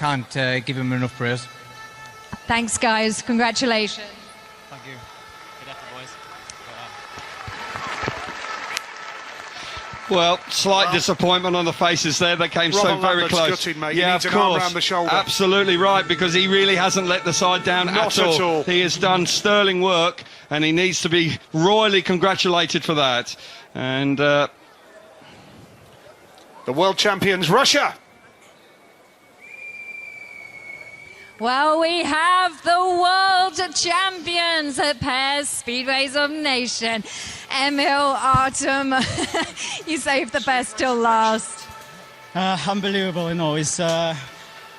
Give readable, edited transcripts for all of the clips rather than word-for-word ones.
can't give him enough praise. Thanks, guys. Congratulations. Thank you. Good effort, boys. Well, slight disappointment on the faces there. They came so very close. Gutted, mate. Yeah, he needs of an arm course. round the shoulder. Absolutely right, because he really hasn't let the side down Not at at all. He has done sterling work, and he needs to be royally congratulated for that. And the world champions, Russia. Well, we have the world champions at pairs Speedways of Nation. Emil, Artem, you saved the best till last. Unbelievable, you know.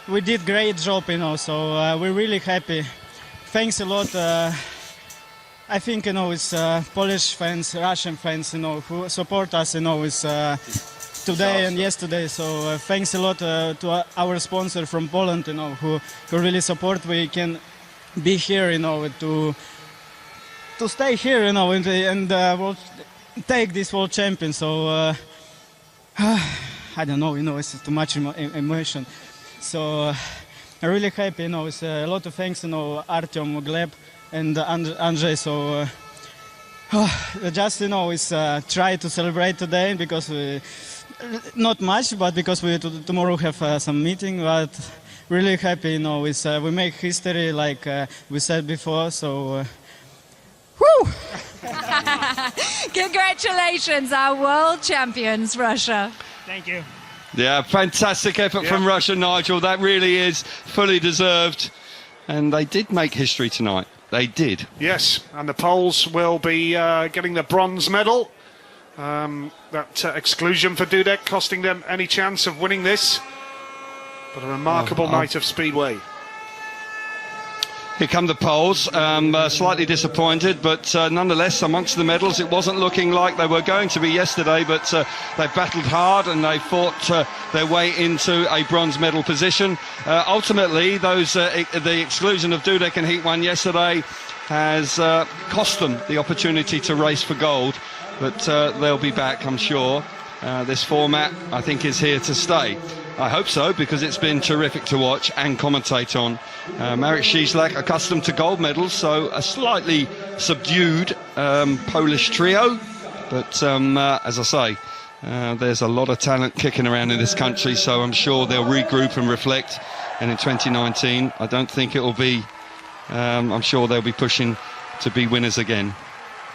We did great job, you know. So we're really happy. Thanks a lot. I think, you know, it's Polish fans, Russian fans, you know, who support us, you know, today and yesterday. So thanks a lot to our sponsor from Poland, you know, who really support. We can be here, you know, to stay here, you know, and we'll take this world champion. So I don't know, you know, it's too much emotion. So I'm really happy, you know. It's a lot of thanks, you know, Artyom, Gleb, and Andrzej. So just, you know, try to celebrate today because not much, but because we tomorrow have some meeting. But really happy, you know. We make history, like we said before. So, woo! Congratulations, our world champions, Russia. Thank you. yeah, fantastic effort from Russia, Nigel. That really is fully deserved. And they did make history tonight. They did. Yes, and the Poles will be getting the bronze medal. That exclusion for Dudek costing them any chance of winning this. But a remarkable night of speedway. Here come the Poles, slightly disappointed, but nonetheless, amongst the medals, it wasn't looking like they were going to be yesterday, but they battled hard and they fought their way into a bronze medal position. Ultimately, the exclusion of Dudek in Heat 1 yesterday has cost them the opportunity to race for gold, but they'll be back, I'm sure. This format, I think, is here to stay. I hope so, because it's been terrific to watch and commentate on. Marek Cieślak, accustomed to gold medals, so a slightly subdued Polish trio. But as I say, there's a lot of talent kicking around in this country, so I'm sure they'll regroup and reflect. And in 2019, I don't think it will be, I'm sure they'll be pushing to be winners again.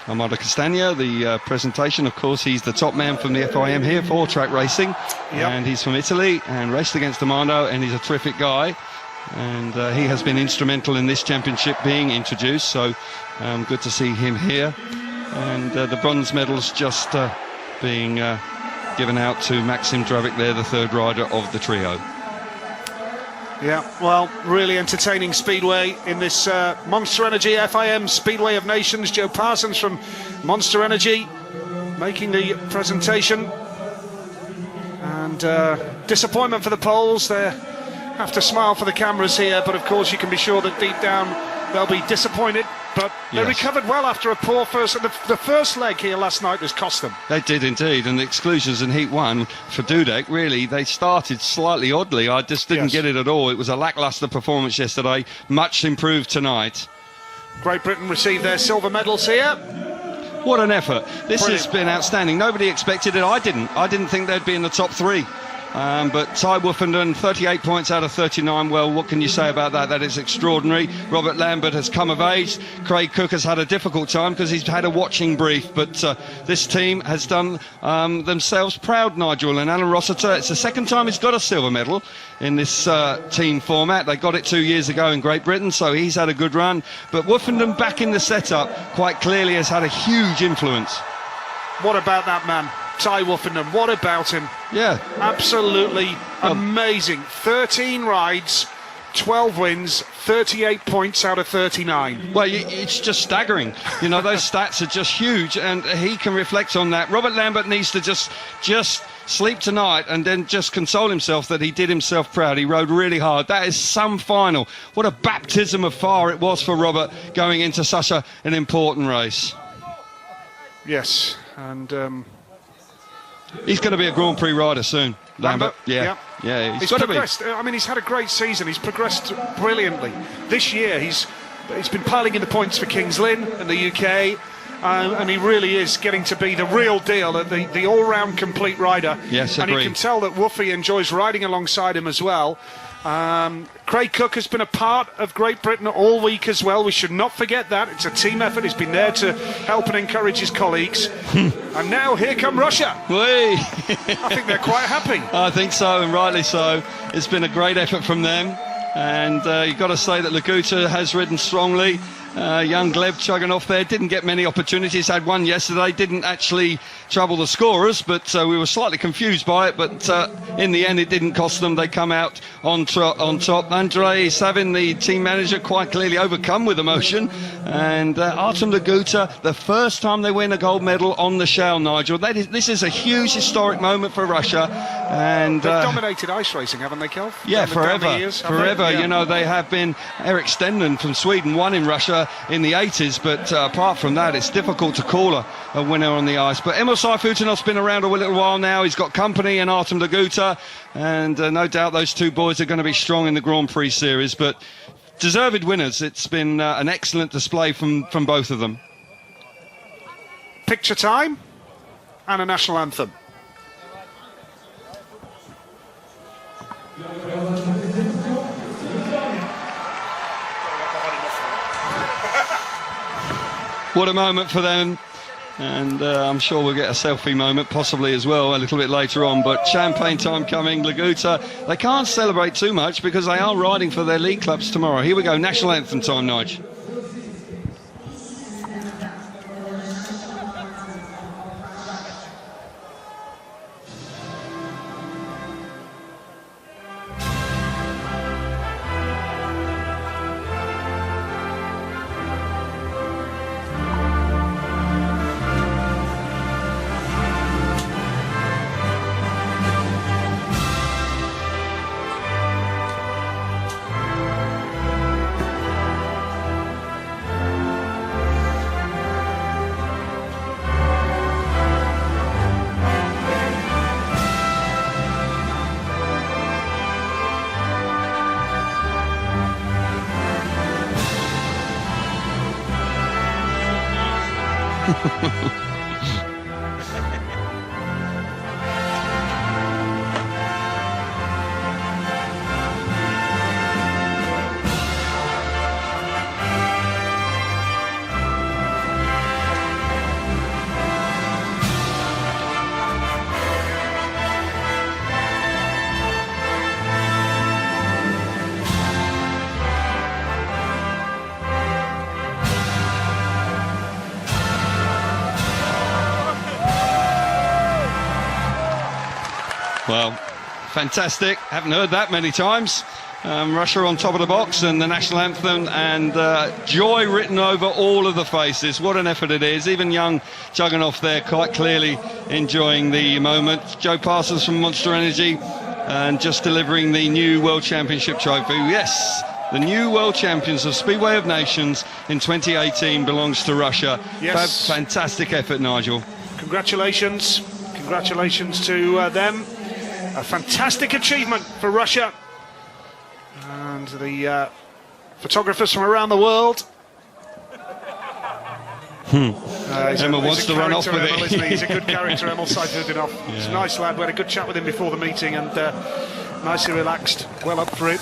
Armando Castagna, the presentation, of course, he's the top man from the FIM here for track racing. And he's from Italy and raced against Armando, and he's a terrific guy. And he has been instrumental in this championship being introduced, so good to see him here. And the bronze medals just being given out to Maxim Dravik there, the third rider of the trio. Yeah, well, really entertaining speedway in this Monster Energy FIM Speedway of Nations. Joe Parsons from Monster Energy making the presentation. And disappointment for the Poles. They have to smile for the cameras here, but of course you can be sure that deep down they'll be disappointed. But they recovered well after a poor first. The first leg here last night has cost them. They did indeed, and the exclusions in Heat 1 for Dudek, really, they started slightly oddly. I just didn't get it at all. It was a lacklustre performance yesterday, much improved tonight. Great Britain received their silver medals here. What an effort. This has been outstanding. Nobody expected it. I didn't think they'd be in the top three. But Ty Woofenden, 38 points out of 39. Well, what can you say about that? That is extraordinary. Robert Lambert has come of age. Craig Cook has had a difficult time because he's had a watching brief. But this team has done themselves proud, Nigel. And Alan Rossiter, it's the second time he's got a silver medal in this team format. They got it 2 years ago in Great Britain, so he's had a good run. But Woofenden back in the setup quite clearly has had a huge influence. What about that man? Ty Woofenden, what about him? Yeah. Absolutely amazing. 13 rides, 12 wins, 38 points out of 39. Well, it's just staggering. You know, those stats are just huge, and he can reflect on that. Robert Lambert needs to just sleep tonight and then just console himself that he did himself proud. He rode really hard. That is some final. What a baptism of fire it was for Robert going into such an important race. Yes, and... he's going to be a Grand Prix rider soon, Lambert. Yeah. Yeah, he's progressed. I mean, he's had a great season. He's progressed brilliantly. This year, he's been piling in the points for Kings Lynn and the UK. And he really is getting to be the real deal, the all-round complete rider. Yes, and agreed. you can tell that Woofy enjoys riding alongside him as well. Craig Cook has been a part of Great Britain all week as well. We should not forget that. It's a team effort. He's been there to help and encourage his colleagues. And now here come Russia. Whee! I think they're quite happy. I think so, and rightly so. It's been a great effort from them. And you've got to say that Laguta has ridden strongly. Young Gleb chugging off there, didn't get many opportunities, had one yesterday, didn't actually trouble the scorers, but we were slightly confused by it, but in the end it didn't cost them. They come out on top. Andrei Savin, the team manager, quite clearly overcome with emotion, and Artem Laguta, the first time they win a gold medal on the shell, Nigel. This is a huge historic moment for Russia, and they've dominated ice racing, haven't they, Kelv? Yeah, forever. Yeah. You know, they have been. Eric Stenden from Sweden won in Russia in the 80s, but apart from that, it's difficult to call a winner on the ice. But Emil Sayfutinov's been around a little while now. He's got company in Artem Laguta, and no doubt those two boys are going to be strong in the Grand Prix series. But deserved winners. It's been an excellent display from both of them. Picture time and a national anthem. What a moment for them, and I'm sure we'll get a selfie moment possibly as well a little bit later on. But champagne time coming. Laguta, they can't celebrate too much because they are riding for their league clubs tomorrow. Here we go, national anthem time, Nigel. Well, fantastic. Haven't heard that many times. Russia on top of the box and the national anthem, and joy written over all of the faces. What an effort it is. Even young Juganov there quite clearly enjoying the moment. Joe Parsons from Monster Energy and just delivering the new World Championship trophy. Yes, the new World Champions of Speedway of Nations in 2018 belongs to Russia. Yes. Fantastic effort, Nigel. Congratulations. Congratulations to them. A fantastic achievement for Russia. And the photographers from around the world. Emil wants to run off with Emil, it. isn't he? He's a good character, Emil Sayfutdinov. Yeah. He's a nice lad. We had a good chat with him before the meeting, and nicely relaxed, well up for it.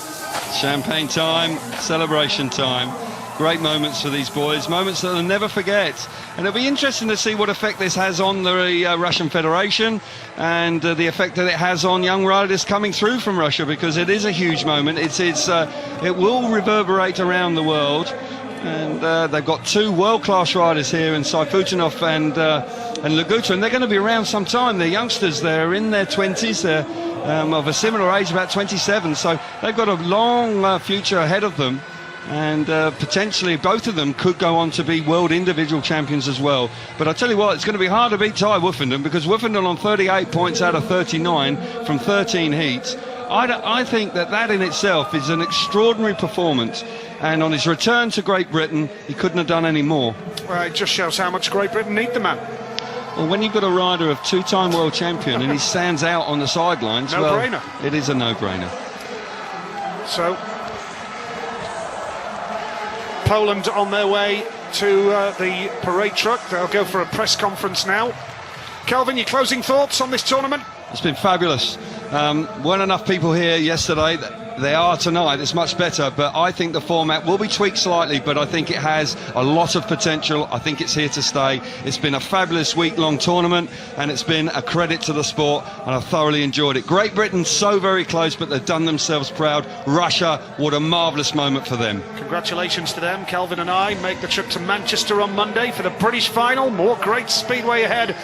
Champagne time, celebration time. Great moments for these boys, moments that they'll never forget. And it'll be interesting to see what effect this has on the Russian Federation and the effect that it has on young riders coming through from Russia, because it is a huge moment. It will reverberate around the world. And they've got two world-class riders here in Sayfutdinov and Laguta, and they're going to be around some time. They're youngsters, they're in their 20s, they're of a similar age, about 27, so they've got a long future ahead of them. And potentially both of them could go on to be world individual champions as well. But I tell you what, it's going to be hard to beat Ty Woofenden, because Woofenden on 38 points out of 39 from 13 heats. I think that in itself is an extraordinary performance. And on his return to Great Britain, he couldn't have done any more. Well, it just shows how much Great Britain need the man. Well, when you've got a rider of two-time world champion and he stands out on the sidelines, No-brainer. well, it is a no-brainer. So, Poland on their way to the parade truck. They'll go for a press conference now. Kelvin, your closing thoughts on this tournament? It's been fabulous. Weren't enough people here yesterday. They are tonight. It's much better, but I think the format will be tweaked slightly, but I think it has a lot of potential. I think it's here to stay. It's been a fabulous week-long tournament, and it's been a credit to the sport, and I've thoroughly enjoyed it. Great Britain, so very close, but they've done themselves proud. Russia, what a marvellous moment for them. Congratulations to them. Kelvin and I make the trip to Manchester on Monday for the British final. More great speedway ahead.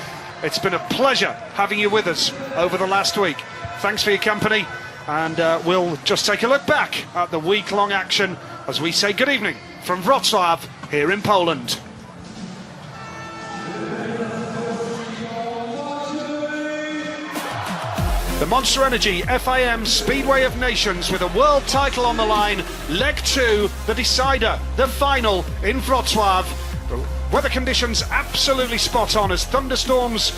It's been a pleasure having you with us over the last week. Thanks for your company. And we'll just take a look back at the week-long action as we say good evening from Wrocław here in Poland. The Monster Energy FIM Speedway of Nations with a world title on the line. Leg 2, the decider, the final in Wrocław. Weather conditions absolutely spot on as thunderstorms,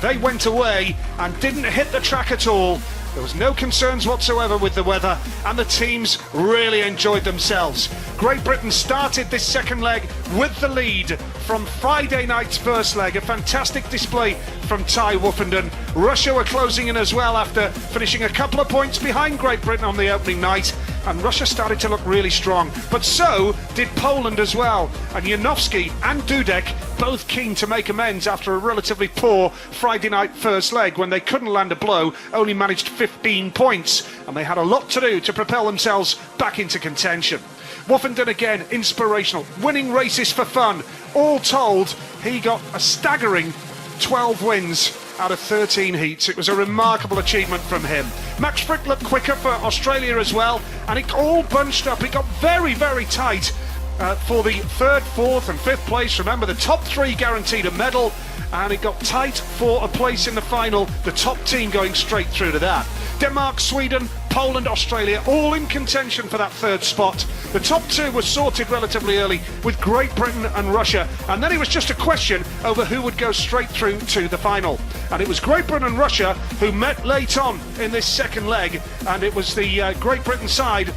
they went away and didn't hit the track at all. There was no concerns whatsoever with the weather, and the teams really enjoyed themselves. Great Britain started this second leg with the lead from Friday night's first leg. A fantastic display from Ty Woofenden. Russia were closing in as well after finishing a couple of points behind Great Britain on the opening night, and Russia started to look really strong. But so did Poland as well, and Janowski and Dudek both keen to make amends after a relatively poor Friday night first leg when they couldn't land a blow, only managed 15 points, and they had a lot to do to propel themselves back into contention. Woofenden again, inspirational, winning races for fun. All told, he got a staggering 12 wins out of 13 heats. It was a remarkable achievement from him. Max Frick looked quicker for Australia as well, and it all bunched up. It got very, very tight for the third, fourth and fifth place. Remember, the top three guaranteed a medal, and it got tight for a place in the final, the top team going straight through to that. Denmark, Sweden, Poland, Australia, all in contention for that third spot. The top two were sorted relatively early with Great Britain and Russia, and then it was just a question over who would go straight through to the final. And it was Great Britain and Russia who met late on in this second leg, and it was the Great Britain side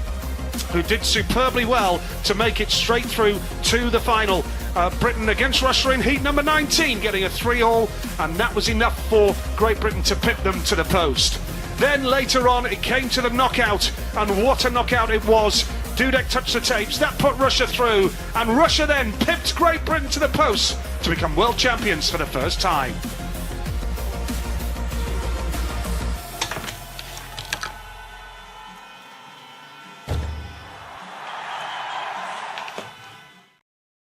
who did superbly well to make it straight through to the final. Britain against Russia in heat number 19, getting a 3-all, and that was enough for Great Britain to pip them to the post. Then later on it came to the knockout, and what a knockout it was. Dudek touched the tapes, that put Russia through, and Russia then pipped Great Britain to the post to become world champions for the first time.